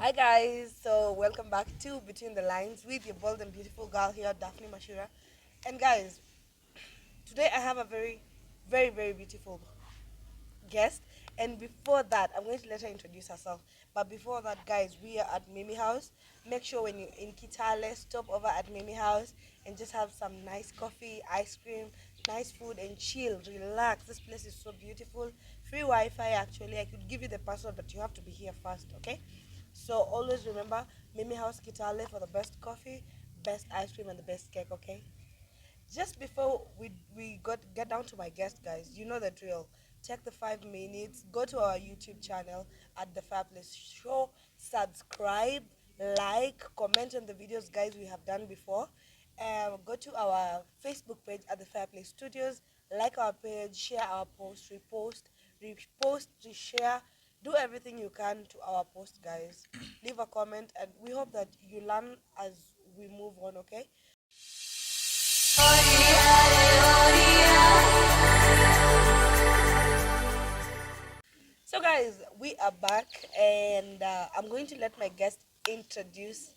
Hi guys, so welcome back to Between the Lines with your bold and beautiful girl here, Daphney Mashura. And guys, today I have a very beautiful guest. And before that, I'm going to let her introduce herself. But before that, guys, we are at Mimi House. Make sure when you're in Kitale, stop over at Mimi House and just have some nice coffee, ice cream, nice food, and chill, relax. This place is so beautiful. Free Wi-Fi, actually. I could give you the password, but you have to be here first, okay? So always remember Mimi House Kitale for the best coffee, best ice cream, and the best cake, okay? Just before we get down to my guest, guys, you know the drill. Take the 5 minutes, go to our YouTube channel at the Fireplace Show, subscribe, like, comment on the videos, guys, we have done before. Go to our Facebook page at the Fireplace Studios, like our page, share our post, repost, reshare, do everything you can to our post, guys. Leave a comment, and we hope that you learn as we move on, okay? So, guys, we are back, and I'm going to let my guest introduce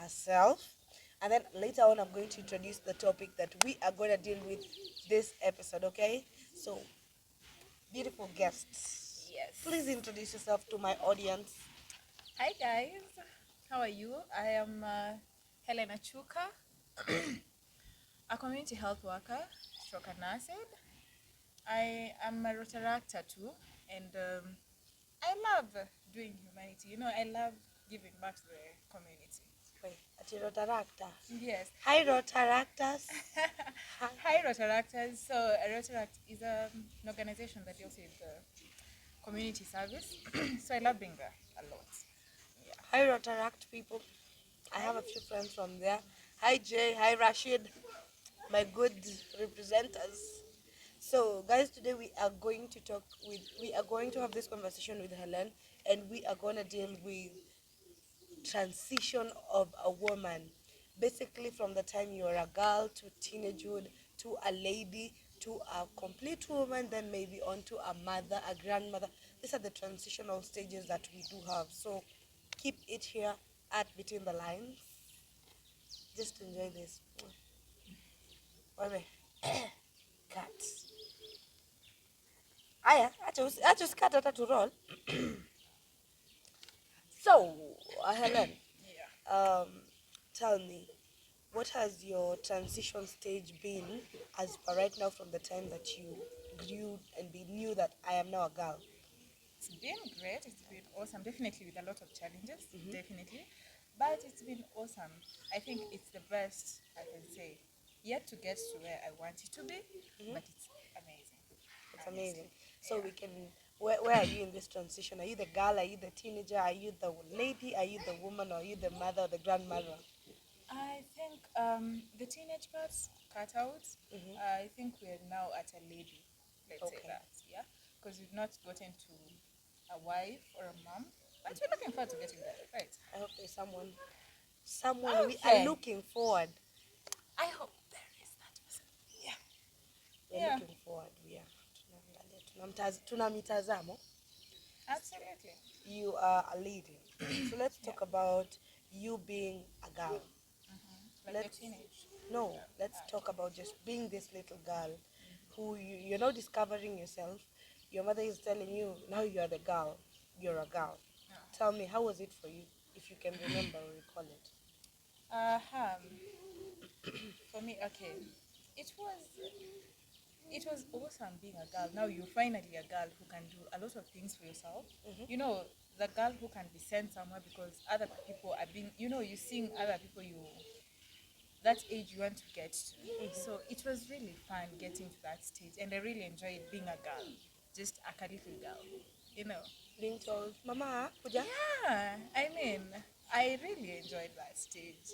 herself, and then later on, I'm going to introduce the topic that we are going to deal with this episode. Okay? So, beautiful guests, Yes. please introduce yourself to my audience. Hi guys, how are you? I am Hellen Achuka, a community health worker, stroke and nurse aide. I am a Rotaractor too, and I love doing humanity. I love giving back to the community. Wait, at Rotaractor. Yes. Hi, Rotaractors. Hi Rotaractors. So a Rotaract is an organization that deals with community service. So I love being there a lot. Yeah. Hi, Rotaract people. I have a few friends from there. Hi, Jay. Hi, Rashid. My good representers. So, guys, today we are going to have this conversation with Helen, and we are going to deal with transition of a woman. Basically, from the time you're a girl to teenagehood to a lady to a complete woman, then maybe on to a mother, a grandmother. These are the transitional stages that we do have. So, keep it here at Between the Lines. Just enjoy this. Wewe. Cut. Aya, acha usikate hata to roll. So, Helen, Yeah. tell me, what has your transition stage been as per right now from the time that you grew and knew that I am now a girl? It's been great. It's been awesome. Definitely with a lot of challenges. Definitely. But it's been awesome. I think it's the best I can say. Yet to get to where I want it to be, but it's amazing. It's Honestly. amazing. So Yeah. we can, where are you in this transition? Are you the girl? Are you the teenager? Are you the lady? Are you the woman? Or are you the mother or the grandmother? I think the teenage parts cut out. I think we're now at a lady. Let's say Okay. that, yeah, because we've not gotten to a wife or a mom, but we're looking forward to getting there, right? I hope there's someone we are Okay. looking forward. I hope there is that person. Yeah. We're Yeah. looking forward. We are. Tuna mitazamo. Absolutely. You are a lady. So let's Yeah. talk about you being a girl. Like Let's the teenage. no, let's talk about just being this little girl who you're now discovering yourself. Your mother is telling you now you're the girl. You're a girl. Tell me, how was it for you, if you can remember or recall it? For me, okay, it was it was awesome being a girl. Now you're finally a girl who can do a lot of things for yourself. You know, the girl who can be sent somewhere because other people are being, you seeing other people that age you want to get to. So it was really fun getting to that stage, and I really enjoyed being a girl, just a little girl, you know. Being told, Mama, kuja. Yeah, I mean, I really enjoyed that stage.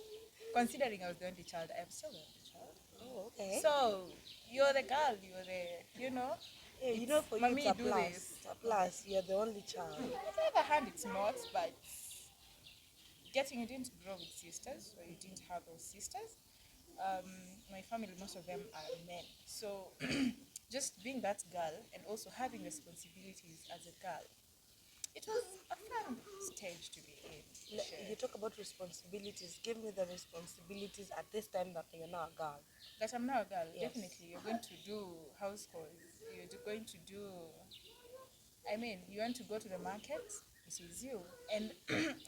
Considering I was the only child, I am still the only child. Oh, okay. So you're the girl, Yeah, you know, it's for you it's mommy a do plus. this. It's a plus. You're the only child. On the other hand, it's not, but you didn't grow with sisters, or you didn't have those sisters. Um, my family, most of them are men. So just being that girl and also having responsibilities as a girl, it was a fun stage to be in. Sure. You talk about responsibilities. Give me the responsibilities at this time that you're not a girl. That I'm now a girl, Yes. definitely you're going to do house chores. Going to do. I mean, you want to go to the market. It is you, and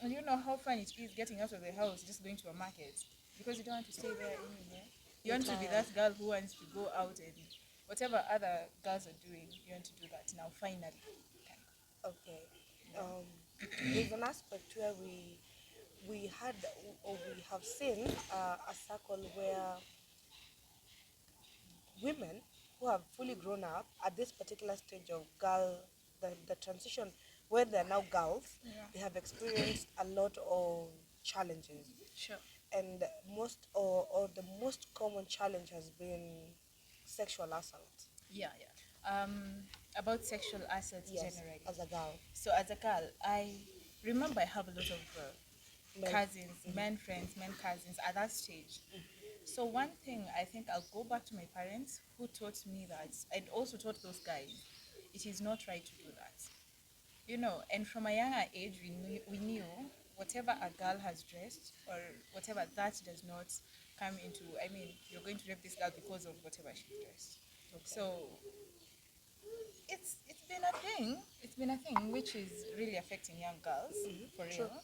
you know how fun it is getting out of the house, just going to a market, because you don't want to stay there anymore. You want to be that girl who wants to go out and whatever other girls are doing, you want to do that now. Finally, Okay. There's an aspect where we had or we have seen a circle where women who have fully grown up at this particular stage of the transition where they're now girls, yeah, they have experienced a lot of challenges. sure. And or the most common challenge has been sexual assault. Yeah, yeah. About sexual assaults Yes, generally. as a girl. So as a girl, I remember I have a lot of Men. cousins, men friends, men cousins at that stage. So one thing I think I'll go back to my parents who taught me that, and also taught those guys, it is not right to do that. You know, and from a younger age, we knew whatever a girl has dressed or whatever that does not come into. I mean, you're going to rape this girl because of whatever she dressed. Okay. So it's been a thing. It's been a thing which is really affecting young girls for True. real.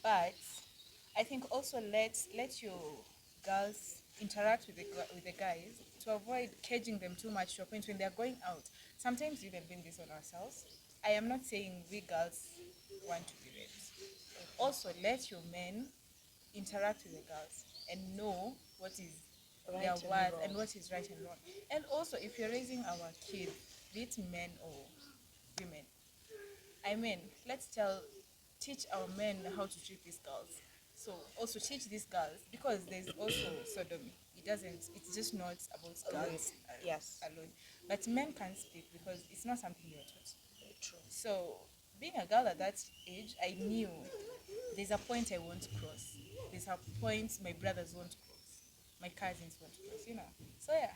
But I think also let your girls interact with with the guys to avoid caging them too much to a point when they're going out. Sometimes we even bring this on ourselves. I am not saying we girls want to be raped. Also, let your men interact with the girls and know what is Right their and worth wrong. and what is right and wrong. And also, if you're raising our kids, be it men or women, I mean, teach our men how to treat these girls. So also teach these girls, because there's also sodomy. It's just not about girls Yes. alone. But men can speak because it's not something you're taught. True. So being a girl at that age, I knew there's a point I won't cross. There's a point my brothers won't cross. My cousins won't cross, you know. So yeah.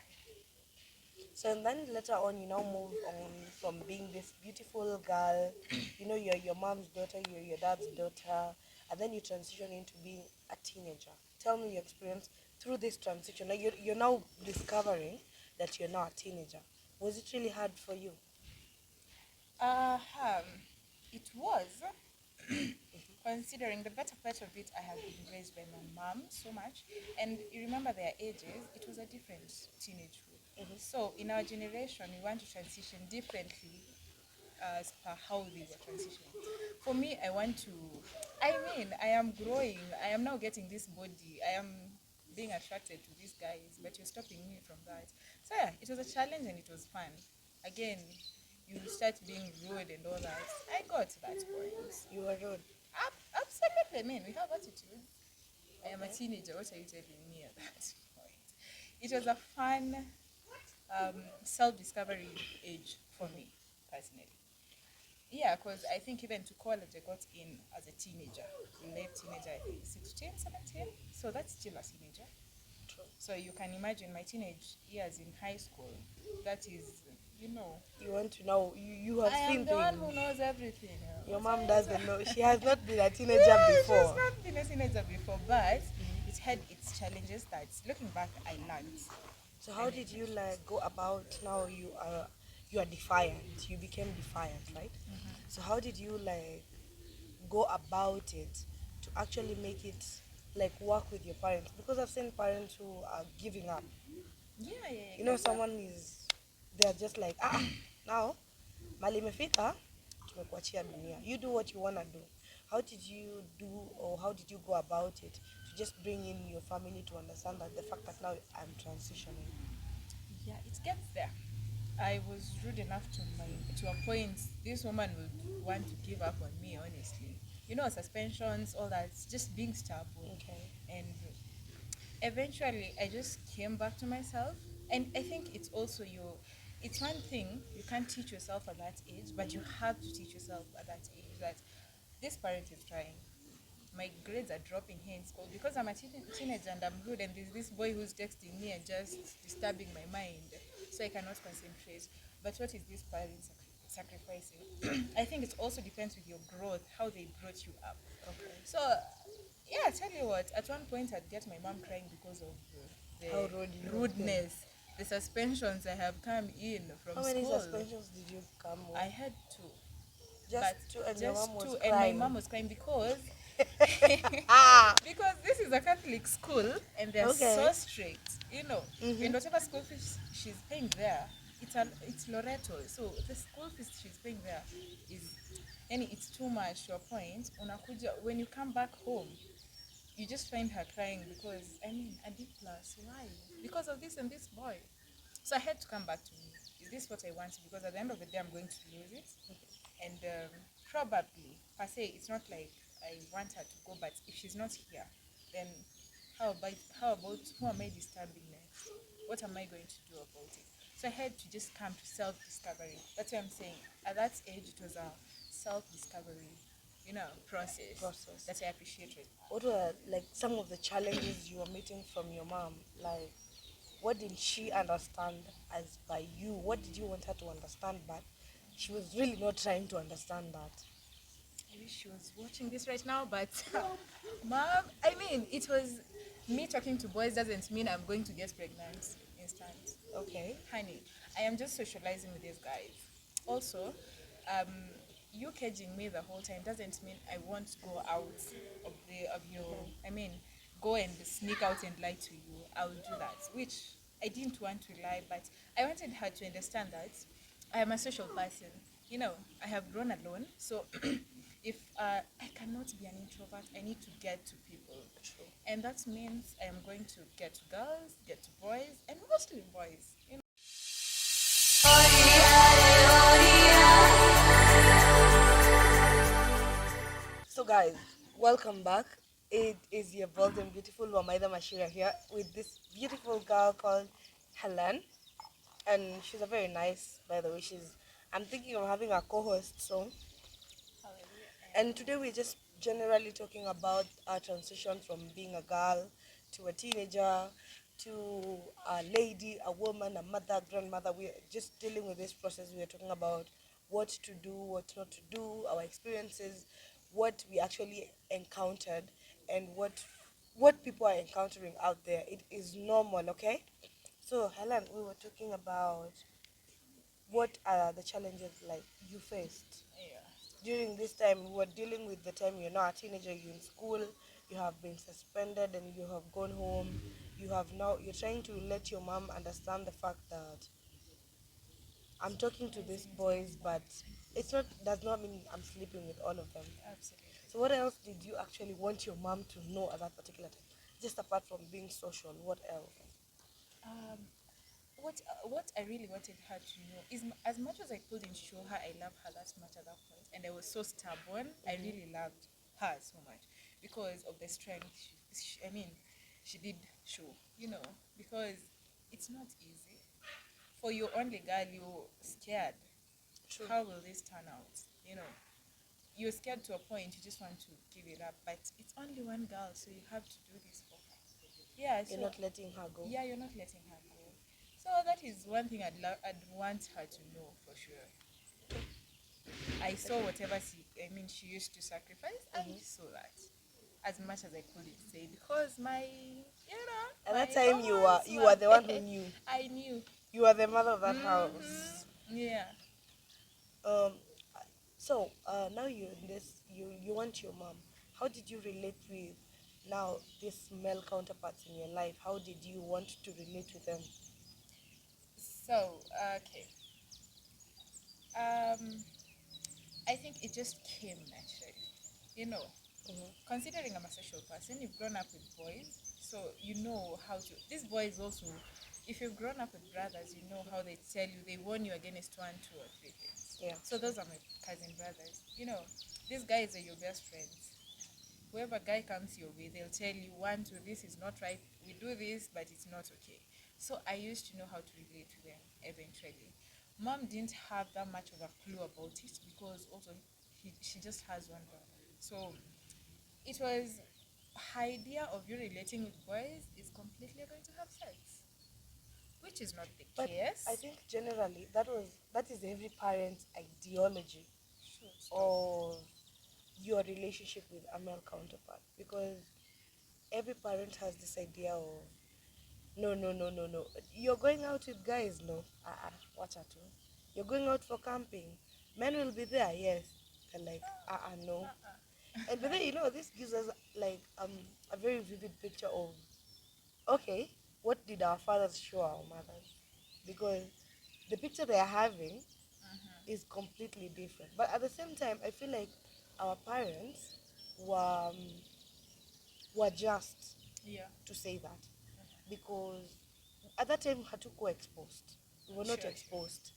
So and then later on, you now move on from being this beautiful girl, you know, you're your mom's daughter, you're your dad's daughter, and then you transition into being a teenager. Tell me your experience through this transition. Like you're now discovering that you're now a teenager. Was it really hard for you? Uh, um, it was, considering the better part of it, I have been raised by my mom so much, and you remember their ages, it was a different teenagehood. So in our generation, we want to transition differently as per how they were transitioning. For me, I mean, I am growing, I am now getting this body, I am being attracted to these guys, but you're stopping me from that. So yeah, it was a challenge and it was fun. Again, you start being rude and all that. I got to that point. You were rude. Absolutely, I mean, we have attitude. I am a Okay. teenager, what are you telling me at that point? It was a fun self-discovery age for me, personally. Yeah, because I think even to college, I got in as a teenager, late teenager, I think 16, 17. So that's still a teenager. True. So you can imagine my teenage years in high school. That is, you know, You want to know, you have I seen am the one things. who knows everything. Your So- mom doesn't know. She has not been a teenager Yeah, before. she's not been a teenager before, but it had its challenges that, looking back, I learned. So how did you like go about now you are defiant. You became defiant, right? So how did you like go about it to actually make it like work with your parents? Because I've seen parents who are giving up. Yeah, yeah, yeah. You know, Give up. someone is they're just like now mali imefika tumekuachia dunia. You do what you wanna do. How did you do or how did you go about it to just bring in your family to understand that the fact that now I'm transitioning? Yeah, it gets there. I was rude enough to a point. This woman would want to give up on me. Honestly, you know, suspensions, all that, just being stubborn, Okay. and eventually, I just came back to myself. And I think it's also your. It's one thing you can't teach yourself at that age, but you have to teach yourself at that age that this parent is trying. My grades are dropping here in school because I'm a teenager and I'm rude, and there's this boy who's texting me and just disturbing my mind, so I cannot concentrate. But what is this parent sacrificing? sacrificing. I think it also depends with your growth, how they brought you up. Okay. So, yeah, I tell you what, at one point I'd get my mom crying because of How the rude you have been. rudeness, the suspensions I have come in How from many school. suspensions did you come I with? had two, Just but two, and your just mom was two, and my crying. mom was crying because Ah, because this is a Catholic school and they're okay. so strict, Mm-hmm. and whatever school fees she's paying there, it's Loreto, so the school fees she's paying there is, and it's too much to a point. Unakuja, when you come back home, you just find her crying because I mean a D plus, why? Because of this and this boy. So I had to come back to me. Is this what I want? Because at the end of the day, I'm going to lose it, and probably per se, it's not like I want her to go, but if she's not here, then how about who am I disturbing next? What am I going to do about it? So I had to just come to self-discovery. That's what I'm saying. At that age, it was a self-discovery, process Process. that I appreciated. What were like some of the challenges you were meeting from your mom? Like, what did she understand as by you? What did you want her to understand, but she was really not trying to understand that? I wish she was watching this right now, but mom, I mean, it was me talking to boys doesn't mean I'm going to get pregnant instant. Okay. Honey, I am just socializing with these guys. Also, um, you caging me the whole time doesn't mean I won't go out of your. I mean, go and sneak out and lie to you. I'll do that, which I didn't want to lie, but I wanted her to understand that I am a social person. I have grown alone, so if I cannot be an introvert, I need to get to people. True. And that means I am going to get to girls, get to boys, and mostly boys. So, guys, welcome back. It is your bold and beautiful Wamaida Mashira here with this beautiful girl called Helen, and she's a very nice, by the way. I'm thinking of having a co-host soon. And today we're just generally talking about our transition from being a girl to a teenager to a lady, a woman, a mother, grandmother. We're just dealing with this process. We're talking about what to do, what not to do, our experiences, what we actually encountered, and what people are encountering out there. It is normal, okay? So, Helen, we were talking about what are the challenges like you faced Yeah. during this time. We were dealing with the time you're not a teenager, you're in school, you have been suspended and you have gone home. You're trying to let your mom understand the fact that I'm talking to these boys, but it's not does not mean I'm sleeping with all of them. Absolutely. So what else did you actually want your mom to know at that particular time? Just apart from being social, what else? Um, what I really wanted her to know is as much as I couldn't show her I love her that much at that point, and I was so stubborn. I really loved her so much because of the strength. I mean, she did show, because it's not easy for your only girl. You're scared. True. How will this turn out? You're scared to a point. You just want to give it up, but it's only one girl, so you have to do this for her. Yeah, You're so not letting her go. yeah, you're not letting her go. So that is one thing I'd want her to know for sure. I saw whatever she used to sacrifice. I saw that as much as I couldn't say because At my that time hormones you were. were the one who knew. I knew. You are the mother of that house. Yeah. Um, so now you're in this. You want your mom. How did you relate with now these male counterparts in your life? How did you want to relate with them? So okay. Um, I think it just came naturally. You know, considering I'm a social person, you've grown up with boys, so you know how to. These boys also, if you've grown up with brothers, you know how they tell you, they warn you against one, two, or three things. Yeah. So those are my cousin brothers. These guys are your best friends. Whoever guy comes your way, they'll tell you, one, two, this is not right. We do this, but it's not okay. So I used to know how to relate to them eventually. Mom didn't have that much of a clue about it because also she just has one brother. So it was her idea of you relating with boys is completely going to have sex. which is not the But case. I think generally that is every parent's ideology Sure, stop. of your relationship with a male counterpart, because every parent has this idea of no, no, no, no, no. You're going out with guys, no. Watch out. Oh. You're going out for camping. Men will be there, yes. And like, no. And but then this gives us like a very vivid picture of okay, what did our fathers show our mothers? Because the picture they are having is completely different. But at the same time, I feel like our parents were um, were just Yeah. to say that, because at that time hatukuwa exposed. We were not Sure. exposed.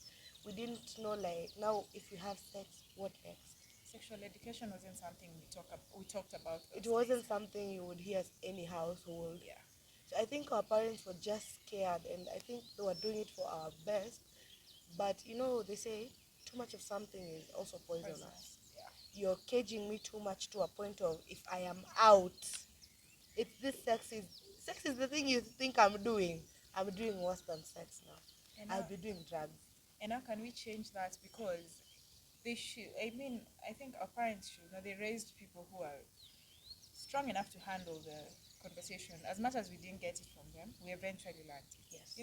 We didn't know like now if you have sex, what next? Sexual education wasn't something we talked about It those wasn't days. something you would hear any household. Yeah. So I think our parents were just scared, and I think they were doing it for our best. But they say too much of something is also poisonous. Poisonous. Yeah. You're caging me too much to a point of if I am out, it's this sex is the thing you think I'm doing. I'm doing worse than sex now. And I'll now, be doing drugs. and how can we change that? Because they should. I mean, I think our parents should. They raised people who are strong enough to handle the conversation. As much as we didn't get it from them, we eventually learned it. Yes.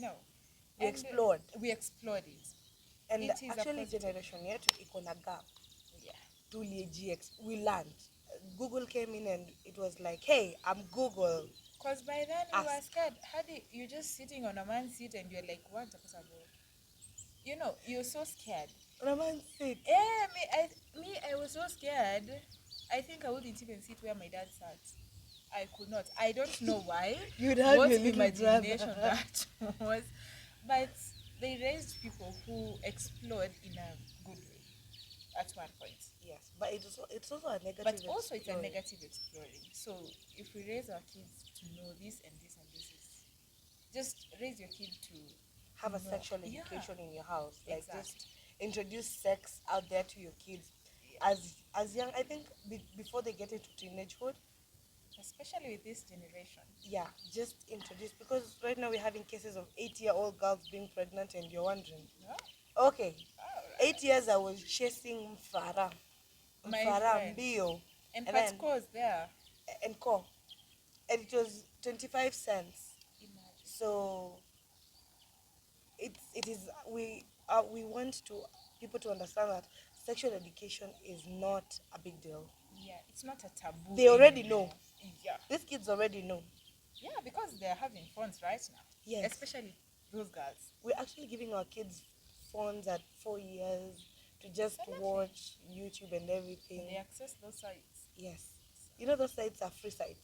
We And explored. we explored it. And It is a actually positive. generation yetu iko na gap. Yeah. We learned. Google came in and it was like, hey, I'm Google. Because by then we were Ask. scared. You're just sitting on a man's seat and you're like, what? You're so scared. Roman sit. Yeah, I was so scared. I think I wouldn't even sit where my dad sat. I could not. I don't know why. You'd have What your little imagination brother. that was. But they raised people who explored in a good way at one point. Yes, but it's also a negative. But also it's a exploring. negative exploring. So if we raise our kids to know this and this and this is just raise your kid to Have a know. sexual Yeah. education in your house. Like Exactly. just introduce sex out there to your kids Yeah. as young. I think before they get into teenagehood. Especially with this generation. Yeah, just introduce, because right now we're having cases of 8-year-old girls being pregnant, and you're wondering, Yeah. okay, All 8 years I was chasing Mfara, My Mfara friend. Mbio, And and then Patco's there. and co, and it was 25 cents. Imagine. So it is we want to people to understand that sexual education is not a big deal. Yeah, it's not a taboo. They already anymore. know. Yeah. These kids already know. Yeah, because they're having phones right now. Yes. Especially those girls. We're actually giving our kids phones at 4 years to just Absolutely. watch YouTube and everything. They access those sites. Yes. Those sites are free sites.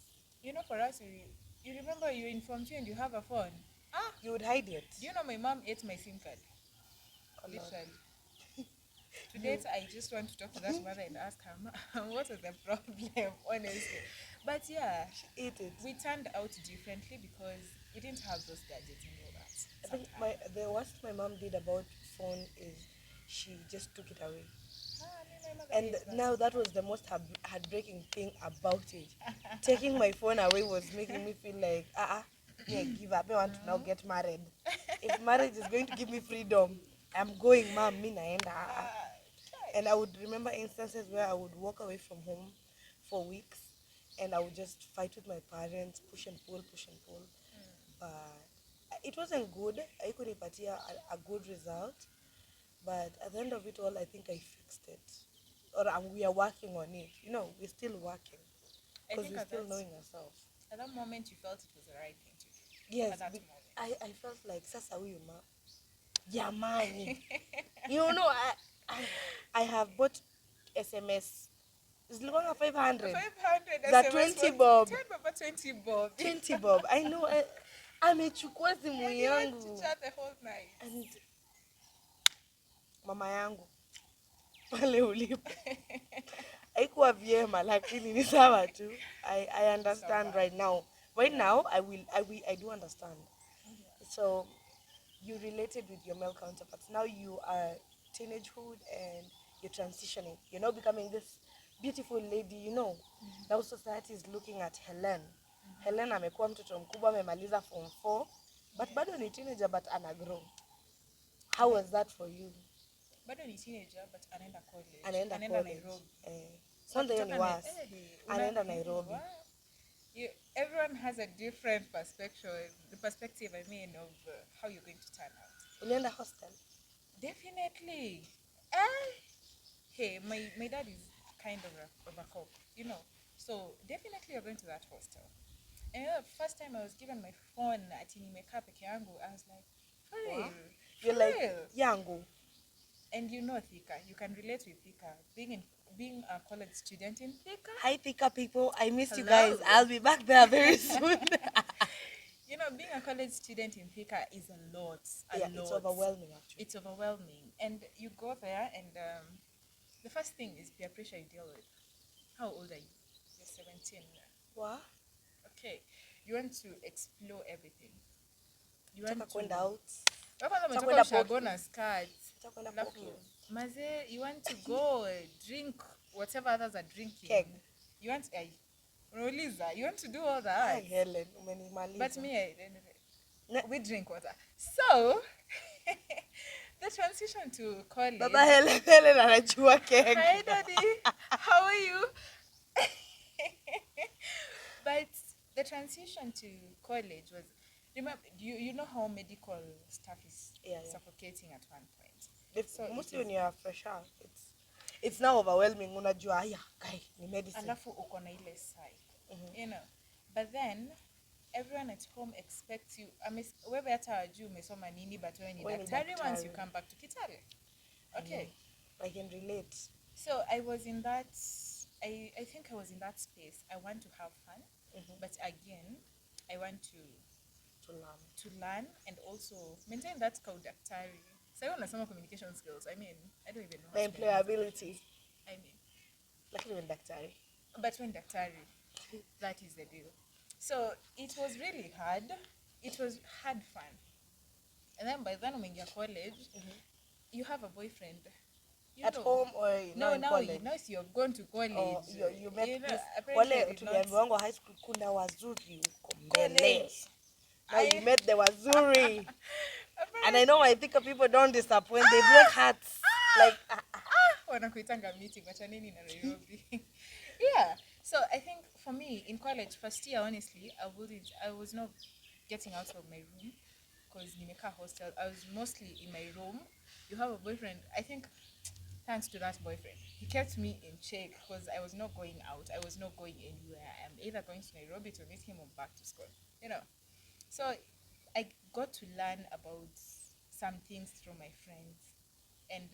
For us, you remember you're in Form 2 and you have a phone. You would hide it. Do you know my mom ate my SIM card? Oh, Lord. Literally. To date, I just want to talk to that mother and ask her, what was the problem, honestly. But yeah, She ate it. we turned out differently because we didn't have those gadgets and all that. I think the worst my mom did about phone is she just took it away. My mother And ate that. now that was the most heartbreaking thing about it. Taking my phone away was making me feel like, yeah, give up. I want to now get married. If marriage is going to give me freedom, I'm going, mom, me naenda. And I would remember instances where I would walk away from home for weeks, and I would just fight with my parents, push and pull, push and pull. But it wasn't good. I couldn't party a good result. But at the end of it all, I think I fixed it. Or we are working on it. We're still working. I Because think we're at still that, knowing ourselves. at that moment you felt it was the right thing to do. Yes, At that moment. I felt like, sasa huyu ma. Jamani. I have bought SMS. It's long 500. 500 The SMS 20 was- bob. 20 bob. 20 bob. I know. Amechukua simu And you went yangu. to chat the whole night. And mama yangu pale ulipo haikuwa vyema, lakini ni sawa tu. I understand right now. Right now I do understand. So you related with your male counterparts. Now you are teenagehood and you're transitioning. You're now becoming this beautiful lady. Now society is looking at Hellen. Hellen amekuwa mtoto mkubwa, amemaliza form 4. But bado ni teenager but ana grow. How was that for you? Bado ni teenager but anaenda college. Anaenda Nairobi. Kwanza hiyo ni worse. Anaenda Nairobi. Everyone has a different perspective, I mean, of how you're going to turn out. Ulienda hostel? Definitely. Hey, my dad is kind of a cop, you know. So definitely you're going to that hostel. And you know, the first time I was given my phone at nimeka peke yangu, I was like, for real? You're For like, real? yangu. And you know Thika, you can relate with Thika. Being a college student in Thika. Hi Thika people, I miss you Hello. guys. I'll be back there very soon. You know, being a college student in Thika is a lot. It's overwhelming actually. It's overwhelming. And you go there and the first thing is peer pressure you deal with. How old are you? You're 17. What? Okay. You want to explore everything. You want to Kwenda out. Maze, you want to go drink whatever others are drinking. Keg. You want you want to do all that. Hi, Helen. But me, we drink water. So, the transition to college. Baba Helen anajua keg. Hi, Daddy. How are you? But the transition to college was, remember, you know how medical stuff is suffocating at one point. So mostly when you are fresher, it's now overwhelming. Unajua haya kai ni medicine. Alafu uko na ile psych. You know. But then everyone at home expects you. Wewe hata wajui umesoma nini, but wewe ni daktari once you come back to Kitale. Okay. I can relate. So I was in that I think I was in that space. I want to have fun, but again, I want to learn and also maintain that daktari. So I want some communication skills. I mean, I don't even know. The employability. I mean, like when daktari. But when daktari, that is the deal. So it was really hard. It was hard fun. And then by then when you're college, you have a boyfriend. At home or now college? Now you've gone to college. Oh, you met this. Wale tuliambiwa high school kuna wazuri huko mbele. Now you met the wazuri. And I know I think people don't disappoint. They break hearts. Like wanakuitanga meeting wachaneni na Nairobi. Yeah. So I think for me in college first year, honestly, I was not getting out of my room because nimeka hostel. I was mostly in my room. You have a boyfriend. I think thanks to that boyfriend, he kept me in check because I was not going out. I was not going anywhere. I'm either going to Nairobi to meet him or back to school. You know. So I got to learn about some things through my friends. And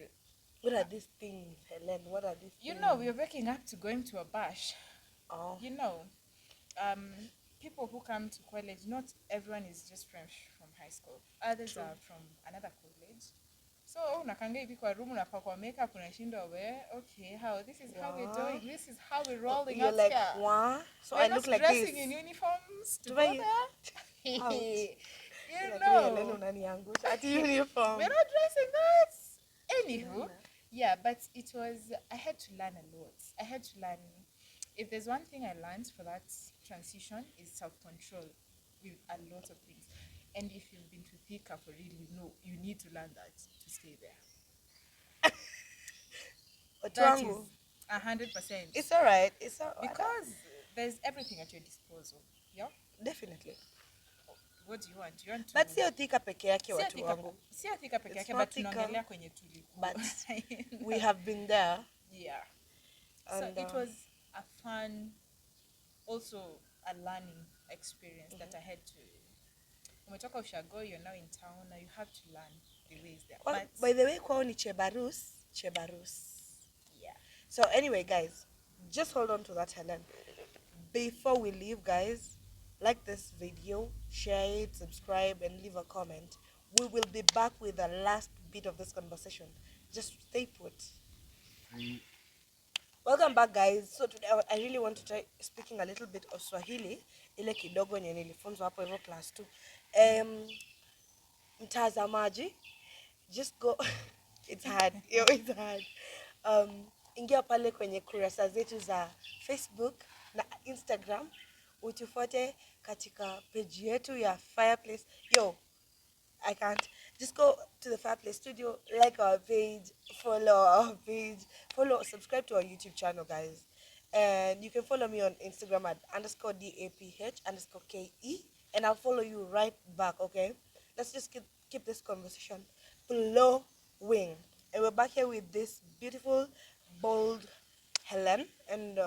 what are these things, Helen? What are these things? You know, we were waking up to going to a bash. Oh. You know, people who come to college, not everyone is just fresh from high school. Others are from another college. So, unakanga hivi kwa room unapakwa makeup unashindwa okay, this is how we're doing. This is how we're rolling You're out like, here. what? So we're I look like this. dressing in uniforms to go there. You know. Uniform. We're not dressing that. Anywho, yeah, but I had to learn a lot. I had to learn. If there's one thing I learned for that transition is self-control with a lot of things. And if you've been to Thika for real, you know you need to learn that to stay there. That is 100%. It's alright. Because there's everything at your disposal. Yeah? Definitely. What do you want? You want to... But sio Thika peke yake watu wangu. Sio Thika peke yake, but tunaongelea kwenye tulikuwa. But we have been there. Yeah. So it was a fun, also a learning experience that I had to... Umetoka Ushago, you're now in town, now you have to learn the ways there. Well, by the way, kwao ni Chebarus. Yeah. So anyway, guys, just hold on to that, Helen. Before we leave, guys, like this video, share it, subscribe, and leave a comment. We will be back with the last bit of this conversation. Just stay put. Welcome back, guys. So today I really want to try speaking a little bit of Swahili. Ile kidogo nye nilifunzwa hapo hivyo class 2. Mtazamaji, just go. It's hard. It's hard. Ingia pale kwenye kurasa zetu za Facebook na Instagram. Utufuate katika page yetu ya Fireplace. I can't. Just go to the Fireplace Studio, like our page, follow our page, subscribe to our YouTube channel, guys. And you can follow me on Instagram at underscore DAPH underscore KE, and I'll follow you right back, okay? Let's just keep this conversation flowing. And we're back here with this beautiful, bold Helen. And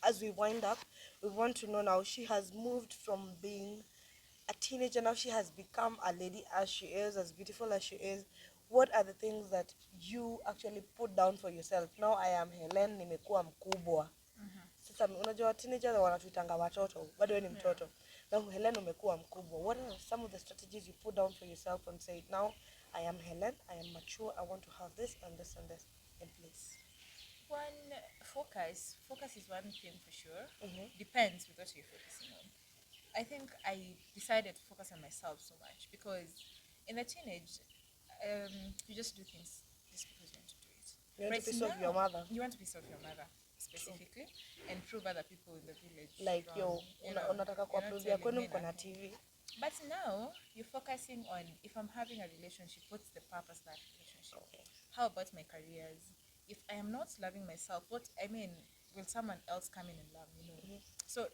as we wind up, we want to know now, she has moved from being a teenager, now she has become a lady as she is, as beautiful as she is. What are the things that you actually put down for yourself? Now I am Helen, nimekuwa mkubwa. Sasa unajua teenager wanatuitanga watoto, bado wewe ni mtoto. Now Helen umekuwa mkubwa. What are some of the strategies you put down for yourself and say, now I am Helen, I am mature, I want to have this and this and this in place? One, focus is one thing for sure. Depends with what you're focusing on. I think I decided to focus on myself so much because in the teenage, you just do things just because you want to do it. You want to piss off your mother. You want to piss off your mother specifically. True. And prove other people in the village like wrong. unataka kuapprove kwenu mko na TV. But now you're focusing on, if I'm having a relationship, what's the purpose of that relationship? Okay. How about my careers? If I am not loving myself, will someone else come in and love me? No. So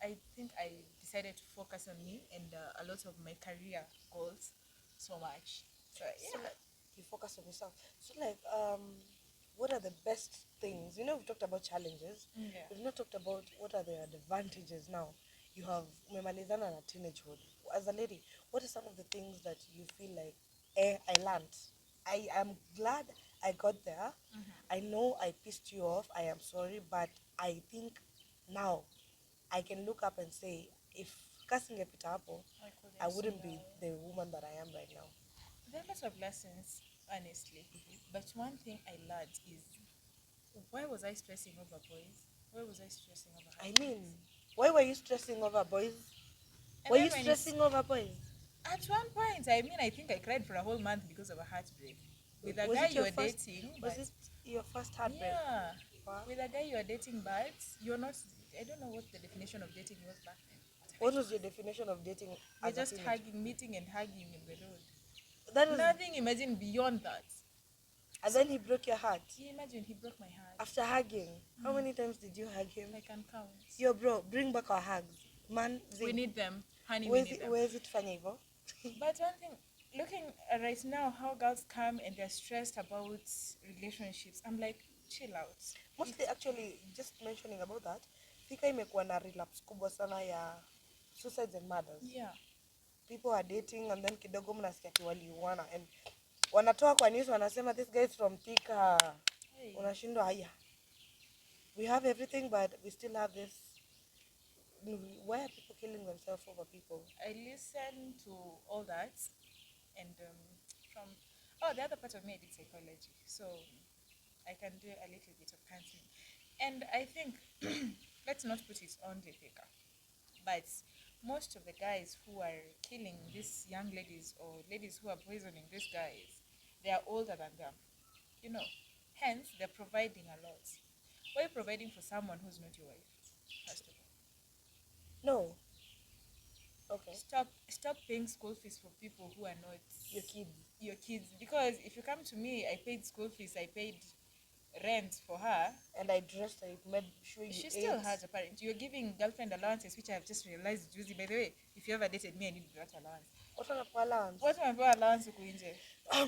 I think I decided to focus on me and a lot of my career goals so much. So yeah. So, you focus on yourself. So what are the best things? We've talked about challenges. Yeah. We've not talked about what are the advantages now. You have umemalizana na teenagehood. As a lady, what are some of the things that you feel like, I learned? I am glad I got there. I know I pissed you off. I am sorry, but I think now I can look up and say, if kasingepita hapo, I wouldn't be the woman that I am right now. There are lots of lessons, honestly. But one thing I learned is, why was I stressing over boys? Why was I stressing over husbands? Why were you stressing over boys? Were you stressing over boys? At one point, I think I cried for a whole month because of a heartbreak. With a guy you were dating. Was it your first heartbreak? Yeah. Wow. With a guy you are dating, but you're not, I don't know what the definition of dating was back then. What was your definition of dating? We're just meeting and hugging in the road. That was nothing, imagine beyond that. And then he broke your heart. Yeah, imagine he broke my heart. After hugging, how many times did you hug him? I can count. Yo, bro, bring back our hugs. Man, we need them. Honey, we need them. Where is it funny, bro? But one thing, looking right now, how girls come and they're stressed about relationships, I'm like, chill out. Mostly, actually, just mentioning about that, Thika imekuwa na relapse kubwa sana ya suicides and murders. Yeah. People are dating and then kidogo mnasikia ati waliuana and wanatoa kwa news wanasema this guy is from Thika. Hey. Unashindwa haya. We have everything but we still have this. Why are people killing themselves over people? I listen to all that and the other part of me I did psychology, so I can do a little bit of counseling. And I think let's not put it on the Thika, but most of the guys who are killing these young ladies or ladies who are poisoning these guys, they are older than them, hence they're providing a lot. Why are you providing for someone who's not your wife, first of all? No. Okay. Stop paying school fees for people who are not your kids, because if you come to me, I paid school fees, I paid rent for her, and I dressed her, made sure you she ate. Still has a parent. You're giving girlfriend allowances, which I have just realized, Juicy. By the way, if you ever dated me, I need that allowance. What are allowance? What my allowance huku nje?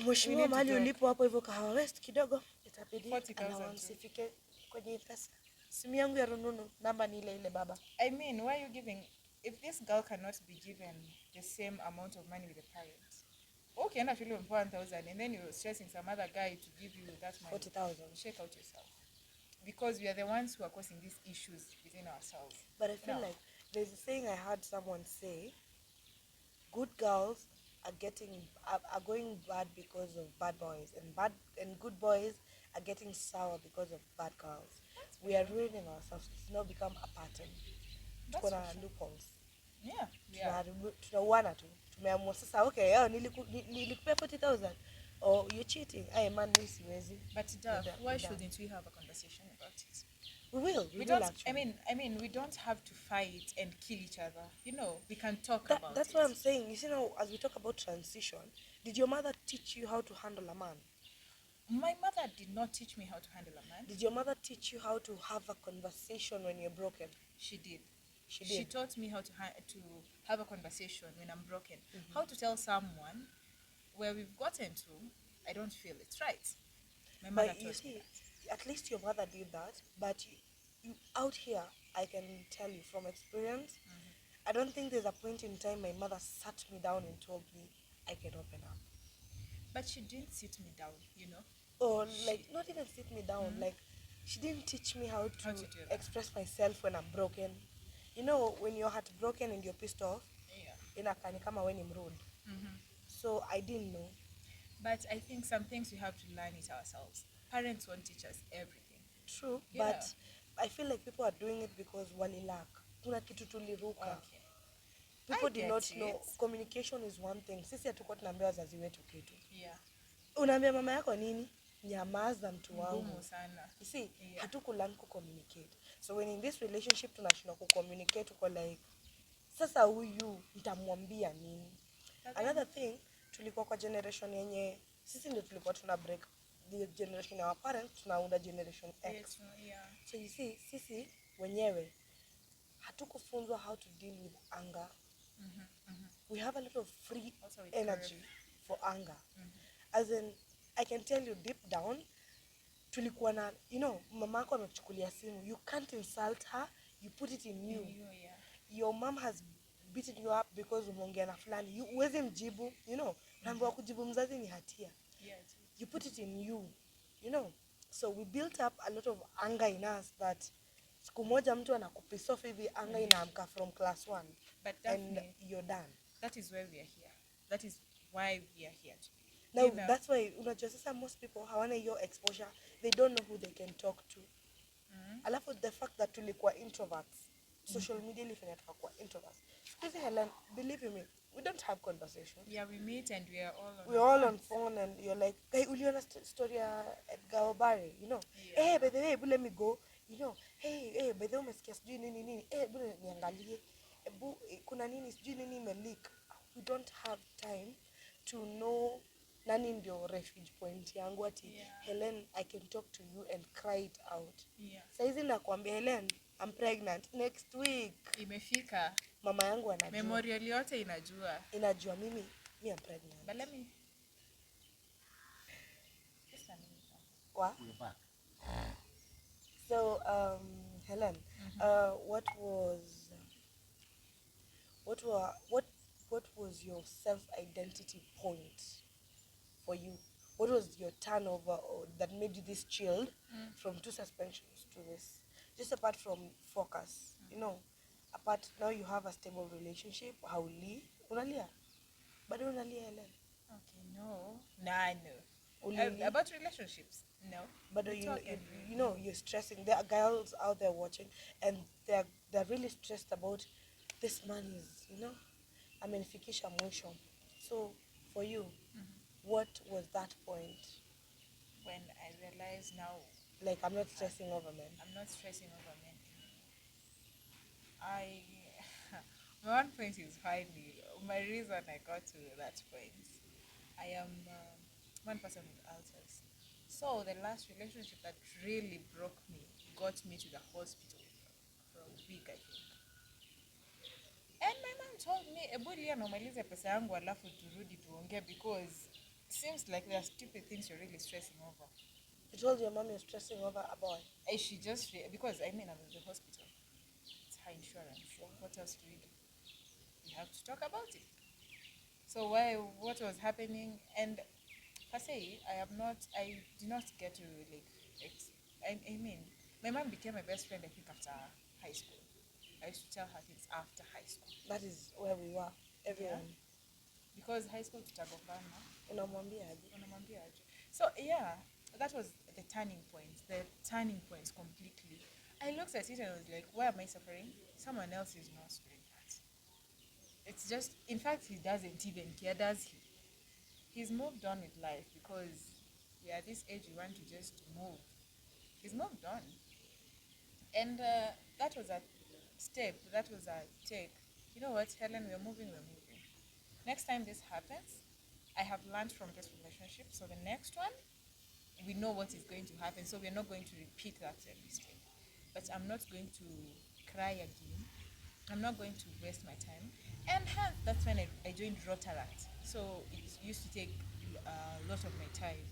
Mheshimiwa mahali ulipo hapo hivyo Kahawa West kidogo itabidi 40,000 ifike kwenye pesa. Simu yangu ya rununu namba ni ile baba. Why are you giving, if this girl cannot be given the same amount of money with the parents? Okay, and I feel 1,000 and then you're stressing some other guy to give you that money. 40,000. Shake out yourself. Because we are the ones who are causing these issues within ourselves. But I feel like there's a saying I heard someone say, good girls are going bad because of bad boys, and good boys are getting sour because of bad girls. We are ruining ourselves. It's now become a pattern. Kuna loopholes. Yeah. Tunauana tu. Tumeamua sasa okay, nilikupea 40,000 or you're cheating. Man, siwezi. But why shouldn't we have a conversation about it? We We will don't. actually. We don't have to fight and kill each other. We can talk That, about that's it. what I'm saying. You see now, as we talk about transition, did your mother teach you how to handle a man? My mother did not teach me how to handle a man. Did your mother teach you how to have a conversation when you're broken? She did. She She did. taught me how to have a conversation when I'm broken. How to tell someone where we've gotten to, I don't feel it's right. My mother But you taught me see, that. at least your mother did that. But you out here, I can tell you from experience, I don't think there's a point in time my mother sat me down and told me I can open up. But she didn't sit me down, Or like She not even sit me down. Like she didn't teach me how to how to do that. express myself when I'm broken. You know, when you're heartbroken and you're pissed off, Yeah. inakaa ni kama when I'm rude. So I didn't know. But I think some things we have to learn it ourselves. Parents won't teach us everything. True, Yeah. but I feel like people are doing it because walilak. Kuna kitu tuliruka. Okay. People I did get not it. know. Communication is one thing. Sisi hatukuwa tunaambia wazazi wetu kitu. Yeah. Unaambia mama yako nini? Nyamaza mtu wangu. Ngumu sana. You see, Yeah. hatukulearn communicate. So when in this relationship tunashindwa communicate, uko like sasa huyu nitamwambia nini? Another thing, tulikuwa kwa generation yenye sisi ndio tulikuwa tuna break the generation ya our parents, tunaunda generation X. Yes, yeah. So you see, sisi wenyewe hatukufunzwa how to deal with anger. We have a lot of free Also with energy for anger. As in, I can tell you deep down, tulikuwa na, mamako amekuchukulia simu, you can't insult her, you put it in you. Yeah. Your mom has beaten you up because umeongea na fulani, you uweze mjibu, naambiwa kujibu mzazi ni hatia. Yes. You put it in you. So we built up a lot of anger in us that siku moja mtu anakupisof hivi anger inaamka from class 1 But and Daphney, you're done. that is why we are here. That is why we are here today. Now that's why unajua sasa most people hawana hiyo exposure, they don't know who they can talk to. Alafu the fact that tulikuwa introverts, social media ilifanya tukakuwa introverts. Because Helen, believe me, we don't have conversations. Yeah, we meet and we are all on We're all on phone and you're like, hey, uliona story ya Edgar Obare, Yeah. Hey, by the way, let me go. Hey, by the way, umesikia sijui nini. Hey, bule niangalie. Kuna nini sijui nini imeleak. We don't have time to know nani ndio refuge point yangu ati Helen, I can talk to you and cry it out. Yeah. Saizi nakwambia Helen, I'm pregnant next week. Imefika. Mama yangu anajua. Memorial yote inajua. Inajua mimi I'm pregnant. But let me just a minute. What? We're back. So, Helen, what was your self-identity point for you? What was your turnover that made you this chilled from 2 suspensions to this? Just apart from focus, apart now you have a stable relationship. Hauli, unalia, bado unalia Helen. Okay, no. Nah, no. Ulili. About relationships, no. But We talk and you're stressing. There are girls out there watching, and they're really stressed about this man is, amenifikisha mwisho. So for you, what was that point? when I realize now Like, I'm not stressing over men. I'm not stressing over men. My one point is finally my reason I got to that point. I am one person with ulcers. So the last relationship that really broke me got me to the hospital for a week, I think. And my mom told me, "Ebulia normalize pesa yangu alafu turudi tuongee because seems like there are stupid things you're really stressing over." You told your mom you're stressing over a boy. And she just because I'm in the hospital. It's her insurance. What else do we do? We have to talk about it. So what was happening, and per se, I did not get to my mom became my best friend I think after high school. I used to tell her things after high school. That is where we were. Everyone. Because high school tutagombana. Unamwambia aje? Unamwambia aje. So yeah, that was the turning point. The turning point completely. I looked at it and I was like, why am I suffering? Someone else is not doing that. It's just, in fact, he doesn't even care, does he? He's moved on with life because we are at this age we want to just move. He's moved on. And that was a step, that was a take. You know what, Helen, we're moving, we're moving. Next time this happens, I have learned from this relationship. So the next one, we know what is going to happen. So we're not going to repeat that same mistake. But I'm not going to cry again. I'm not going to waste my time. And hence, that's when I joined Rotaract. So it used to take a lot of my time.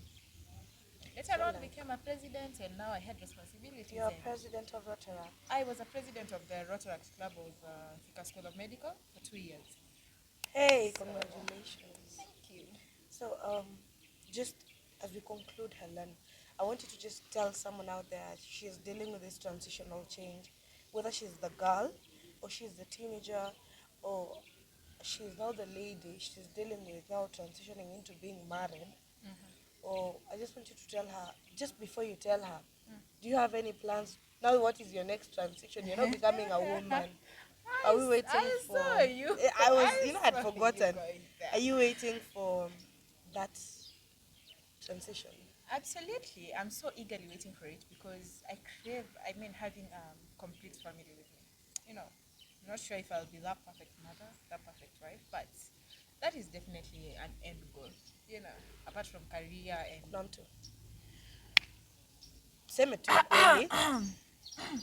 Later on, I became a president, and now I had responsibilities. You're a And president of Rotaract. I was a president of the Rotaract Club of Thika School of Medical for 2 years. Hey, congratulations. Thank you. So, just as we conclude, Helen, I want you to just tell someone out there she's dealing with this transitional change, whether she's the girl or she's the teenager or she's now the lady, she's dealing with now transitioning into being married. Or I just want you to tell her, just before you tell her, do you have any plans? Now, what is your next transition? You're not becoming a woman. Are we waiting I for? saw you. I was, I you know, I'd saw you forgotten. going there. Are you waiting for that transition? Absolutely. I'm so eagerly waiting for it because I crave, having complete family with me. You know, I'm not sure if I'll be that perfect mother, that perfect wife, but that is definitely an end goal. You know, apart from career and Nam tu. Tuseme tu kweli.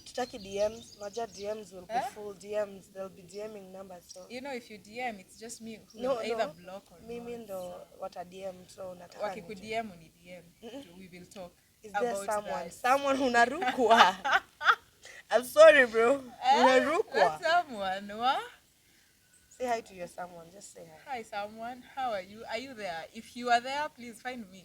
Tutaki DMs. Unajua DMs will be full. DMs, they'll be DMing numbers. So you know, if you DM, it's just me who no, will either no. block or Mimi not. ndo wata DM, so nataka Wakiku nijue. DM uni DM. We will talk Is about there someone? that. Someone unarukwa. I'm sorry, bro. Unarukwa. That's someone, what? Say hi to your someone. Just say hi. Hi, someone. How are you? Are you there? If you are there, please find me.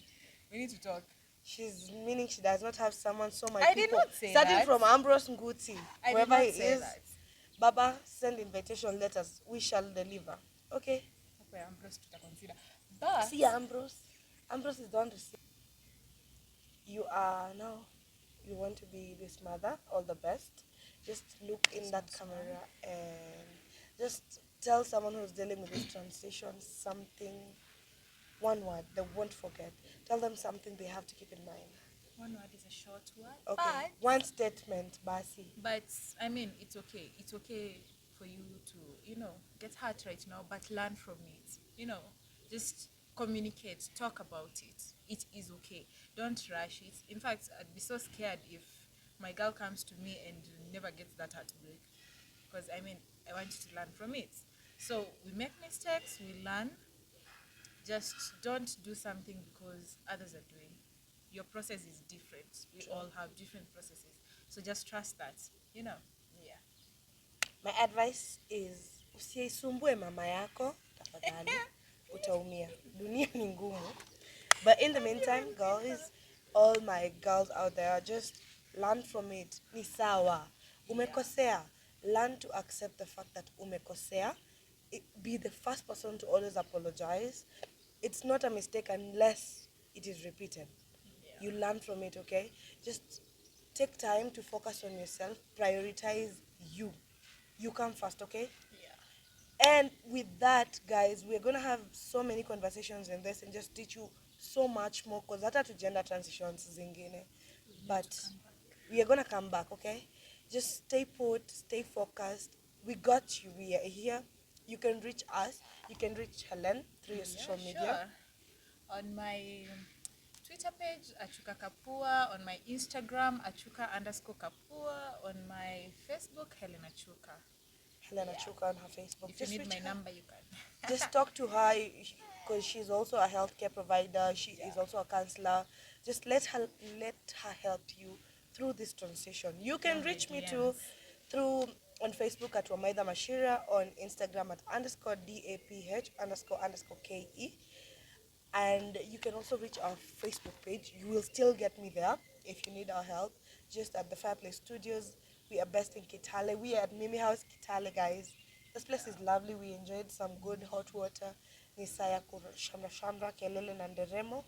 We need to talk. She's meaning she does not have someone. So my I did people, not say starting that. from Ambrose Nguti, I did wherever not he say is, that. Baba, send invitation letters. We shall deliver. Okay? Okay, Ambrose to consider. But See Ambrose. Ambrose is the one to see. You are now. You want to be this mother. All the best. Just look in that camera and just tell someone who's dealing with this transition something. One word they won't forget. Tell them something they have to keep in mind. one word is a short word. Okay. One statement, Basi. But it's okay. It's okay for you to, get hurt right now, but learn from it. Just communicate, talk about it. It is okay. Don't rush it. In fact, I'd be so scared if my girl comes to me and never gets that heartbreak. Because I want you to learn from it. So we make mistakes, we learn. Just don't do something because others are doing. Your process is different. We all have different processes. So just trust that, Yeah. My advice is usiisumbue mama yako tafadhali, utaumia. Dunia ni ngumu. But in the meantime, guys, all my girls out there, just learn from it. Ni sawa. Umekosea. Learn to accept the fact that umekosea. Be the first person to always apologize. It's not a mistake unless it is repeated. You learn from it, okay? Just take time to focus on yourself. Prioritize you. You come first, okay? And with that, guys, we're going to have so many conversations in this and just teach you so much more because that are to gender transitions zingine. But we are going to come back, okay? Just stay put, stay focused. We got you. We are here. You can reach us. You can reach Helen through your social media. Sure. On my Twitter page, Achuka Kapua. On my Instagram, Achuka_Kapua. On my Facebook, Hellen Achuka. Hellen Achuka on her Facebook. If you need my number, you can. Just talk to her because she's also a healthcare provider. She is also a counselor. Just let her help you through this transition. You can reach me too through on Facebook at Wamaida Mashira, on Instagram at _DAPH__KE. And you can also reach our Facebook page. You will still get me there if you need our help. Just at the Fireplace Studios. We are best in Kitale. We are at Mimi House Kitale, guys. This place is lovely. We enjoyed some good hot water. Nisaya shamra shamra kelele na nderemo.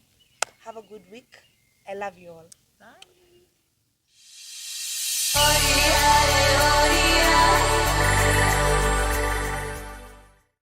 Have a good week. I love you all.